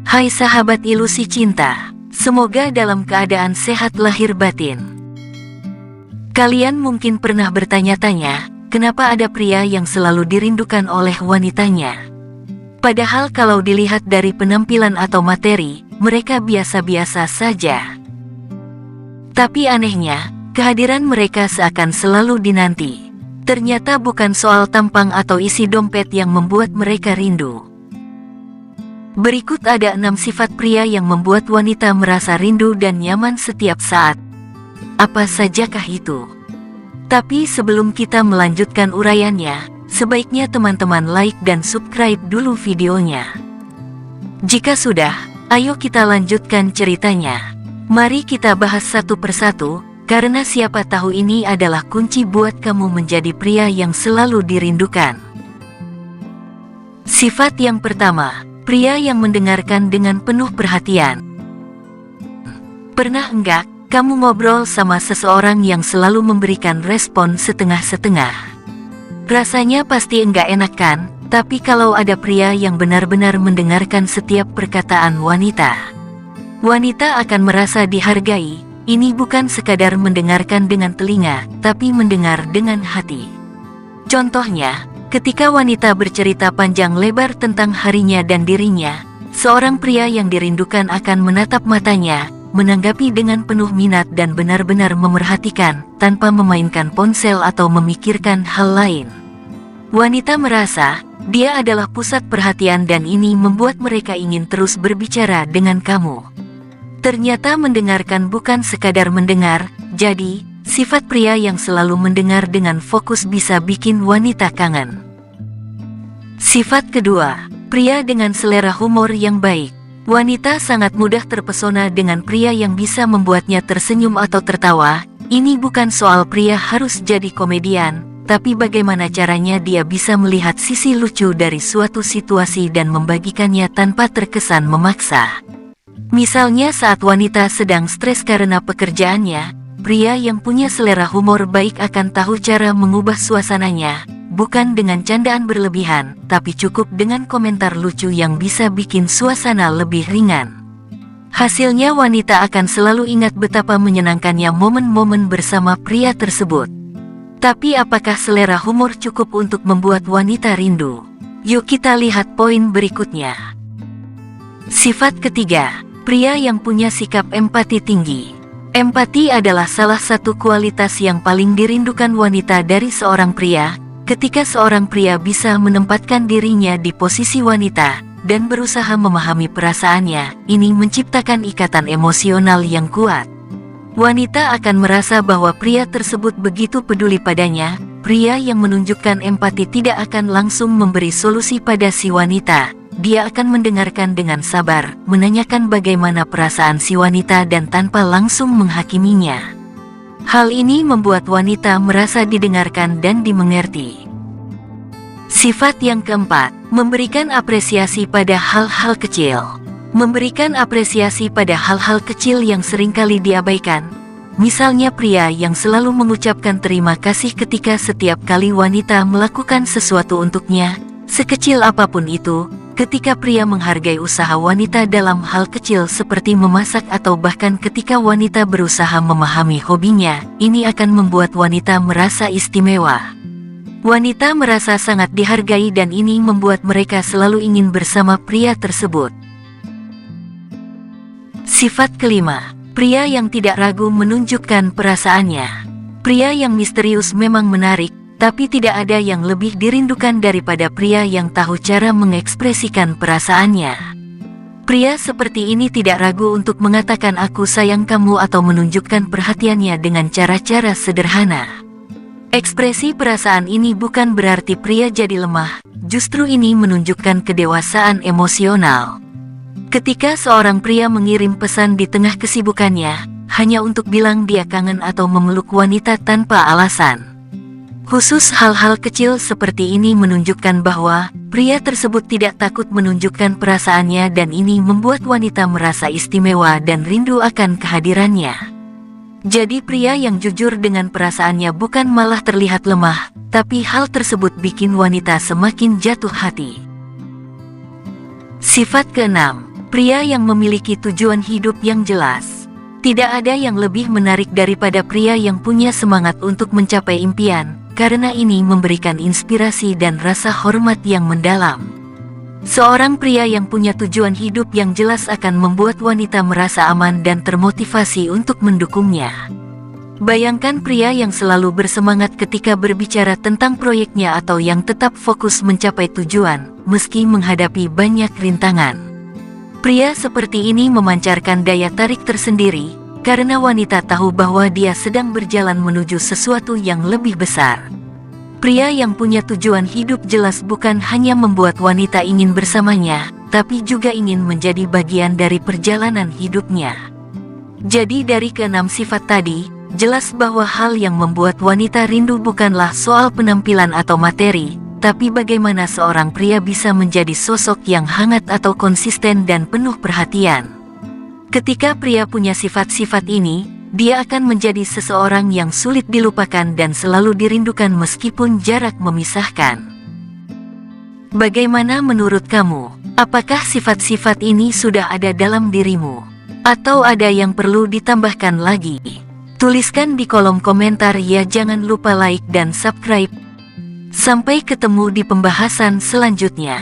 Hai sahabat ilusi cinta, semoga dalam keadaan sehat lahir batin. Kalian mungkin pernah bertanya-tanya, kenapa ada pria yang selalu dirindukan oleh wanitanya? Padahal kalau dilihat dari penampilan atau materi, mereka biasa-biasa saja. Tapi anehnya, kehadiran mereka seakan selalu dinanti. Ternyata bukan soal tampang atau isi dompet yang membuat mereka rindu. Berikut ada 6 sifat pria yang membuat wanita merasa rindu dan nyaman setiap saat. Apa sajakah itu? Tapi sebelum kita melanjutkan uraiannya, sebaiknya teman-teman like dan subscribe dulu videonya. Jika sudah, ayo kita lanjutkan ceritanya. Mari kita bahas satu persatu, karena siapa tahu ini adalah kunci buat kamu menjadi pria yang selalu dirindukan. Sifat yang pertama, pria yang mendengarkan dengan penuh perhatian. Pernah enggak kamu ngobrol sama seseorang yang selalu memberikan respon setengah-setengah? Rasanya pasti enggak enak kan? Tapi kalau ada pria yang benar-benar mendengarkan setiap perkataan wanita, wanita akan merasa dihargai. Ini bukan sekadar mendengarkan dengan telinga, tapi mendengar dengan hati. Contohnya, ketika wanita bercerita panjang lebar tentang harinya dan dirinya, seorang pria yang dirindukan akan menatap matanya, menanggapi dengan penuh minat dan benar-benar memerhatikan, tanpa memainkan ponsel atau memikirkan hal lain. Wanita merasa, dia adalah pusat perhatian dan ini membuat mereka ingin terus berbicara dengan kamu. Ternyata mendengarkan bukan sekadar mendengar, jadi, sifat pria yang selalu mendengar dengan fokus bisa bikin wanita kangen. Sifat kedua, pria dengan selera humor yang baik. Wanita sangat mudah terpesona dengan pria yang bisa membuatnya tersenyum atau tertawa. Ini bukan soal pria harus jadi komedian, tapi bagaimana caranya dia bisa melihat sisi lucu dari suatu situasi dan membagikannya tanpa terkesan memaksa. Misalnya saat wanita sedang stres karena pekerjaannya, pria yang punya selera humor baik akan tahu cara mengubah suasananya, bukan dengan candaan berlebihan, tapi cukup dengan komentar lucu yang bisa bikin suasana lebih ringan. Hasilnya wanita akan selalu ingat betapa menyenangkannya momen-momen bersama pria tersebut. Tapi apakah selera humor cukup untuk membuat wanita rindu? Yuk kita lihat poin berikutnya. Sifat ketiga, pria yang punya sikap empati tinggi. Empati adalah salah satu kualitas yang paling dirindukan wanita dari seorang pria. Ketika seorang pria bisa menempatkan dirinya di posisi wanita dan berusaha memahami perasaannya, ini menciptakan ikatan emosional yang kuat. Wanita akan merasa bahwa pria tersebut begitu peduli padanya. Pria yang menunjukkan empati tidak akan langsung memberi solusi pada si wanita. Dia akan mendengarkan dengan sabar, menanyakan bagaimana perasaan si wanita dan tanpa langsung menghakiminya. Hal ini membuat wanita merasa didengarkan dan dimengerti. Sifat yang keempat, memberikan apresiasi pada hal-hal kecil. Memberikan apresiasi pada hal-hal kecil yang seringkali diabaikan. Misalnya pria yang selalu mengucapkan terima kasih ketika setiap kali wanita melakukan sesuatu untuknya, sekecil apapun itu. Ketika pria menghargai usaha wanita dalam hal kecil seperti memasak atau bahkan ketika wanita berusaha memahami hobinya, ini akan membuat wanita merasa istimewa. Wanita merasa sangat dihargai dan ini membuat mereka selalu ingin bersama pria tersebut. Sifat kelima, pria yang tidak ragu menunjukkan perasaannya. Pria yang misterius memang menarik, tapi tidak ada yang lebih dirindukan daripada pria yang tahu cara mengekspresikan perasaannya. Pria seperti ini tidak ragu untuk mengatakan aku sayang kamu atau menunjukkan perhatiannya dengan cara-cara sederhana. Ekspresi perasaan ini bukan berarti pria jadi lemah, justru ini menunjukkan kedewasaan emosional. Ketika seorang pria mengirim pesan di tengah kesibukannya, hanya untuk bilang dia kangen atau memeluk wanita tanpa alasan. Khusus hal-hal kecil seperti ini menunjukkan bahwa pria tersebut tidak takut menunjukkan perasaannya dan ini membuat wanita merasa istimewa dan rindu akan kehadirannya. Jadi pria yang jujur dengan perasaannya bukan malah terlihat lemah, tapi hal tersebut bikin wanita semakin jatuh hati. Sifat keenam, Pria yang memiliki tujuan hidup yang jelas. Tidak ada yang lebih menarik daripada pria yang punya semangat untuk mencapai impian, karena ini memberikan inspirasi dan rasa hormat yang mendalam. Seorang pria yang punya tujuan hidup yang jelas akan membuat wanita merasa aman dan termotivasi untuk mendukungnya. Bayangkan pria yang selalu bersemangat ketika berbicara tentang proyeknya atau yang tetap fokus mencapai tujuan, meski menghadapi banyak rintangan. Pria seperti ini memancarkan daya tarik tersendiri, karena wanita tahu bahwa dia sedang berjalan menuju sesuatu yang lebih besar. Pria yang punya tujuan hidup jelas bukan hanya membuat wanita ingin bersamanya, tapi juga ingin menjadi bagian dari perjalanan hidupnya. Jadi dari keenam sifat tadi, jelas bahwa hal yang membuat wanita rindu bukanlah soal penampilan atau materi, tapi bagaimana seorang pria bisa menjadi sosok yang hangat atau konsisten dan penuh perhatian. Ketika pria punya sifat-sifat ini, dia akan menjadi seseorang yang sulit dilupakan dan selalu dirindukan meskipun jarak memisahkan. Bagaimana menurut kamu? Apakah sifat-sifat ini sudah ada dalam dirimu? Atau ada yang perlu ditambahkan lagi? Tuliskan di kolom komentar ya, jangan lupa like dan subscribe. Sampai ketemu di pembahasan selanjutnya.